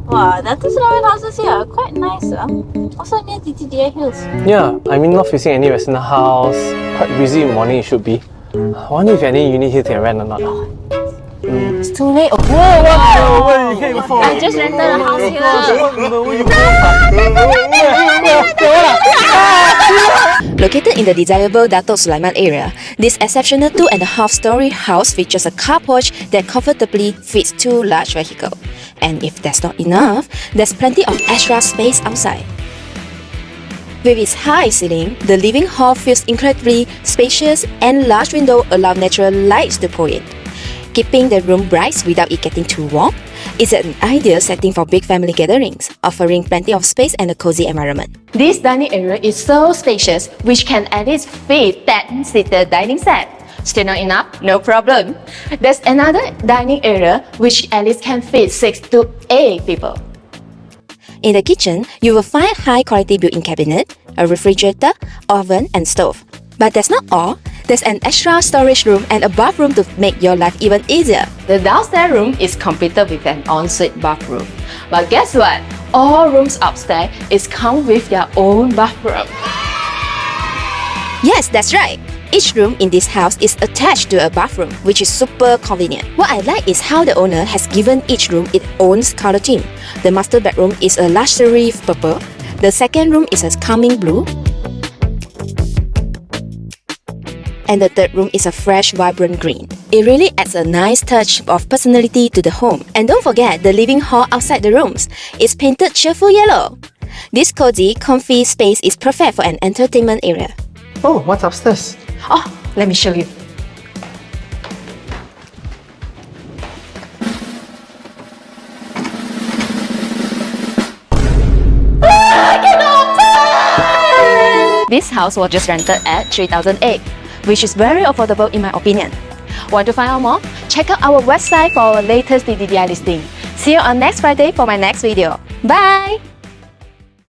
Wow, Datuk Sulaiman houses here are quite nice. Also near TTDI hills. Yeah, I mean not facing any resident house. Quite busy in the morning it should be. I wonder if any unit here can rent or not. It's too late. Whoa, what? You can't go for I just rented a house here. Located in the desirable Datuk Sulaiman area, this exceptional 2.5-story house features a car porch that comfortably fits 2 large vehicles. And if that's not enough, there's plenty of extra space outside. With its high ceiling, the living hall feels incredibly spacious and large windows allow natural lights to pour in. Keeping the room bright without it getting too warm is an ideal setting for big family gatherings, offering plenty of space and a cozy environment. This dining area is so spacious, which can at least fit 10-seater dining set. Still not enough? No problem. There's another dining area which at least can fit 6 to 8 people. In the kitchen, you will find high-quality built-in cabinet, a refrigerator, oven, and stove. But that's not all. There's an extra storage room and a bathroom to make your life even easier. The downstairs room is completed with an ensuite bathroom. But guess what? All rooms upstairs come with their own bathroom. Yes, that's right. Each room in this house is attached to a bathroom, which is super convenient. What I like is how the owner has given each room its own color theme. The master bedroom is a luxury purple. The second room is a calming blue. And the third room is a fresh, vibrant green. It really adds a nice touch of personality to the home. And don't forget the living hall outside the rooms. It's painted cheerful yellow. This cozy, comfy space is perfect for an entertainment area. Oh, what's upstairs? Oh, let me show you. This house was just rented at 3,008, which is very affordable in my opinion. Want to find out more? Check out our website for our latest TTDI listing. See you on next Friday for my next video. Bye!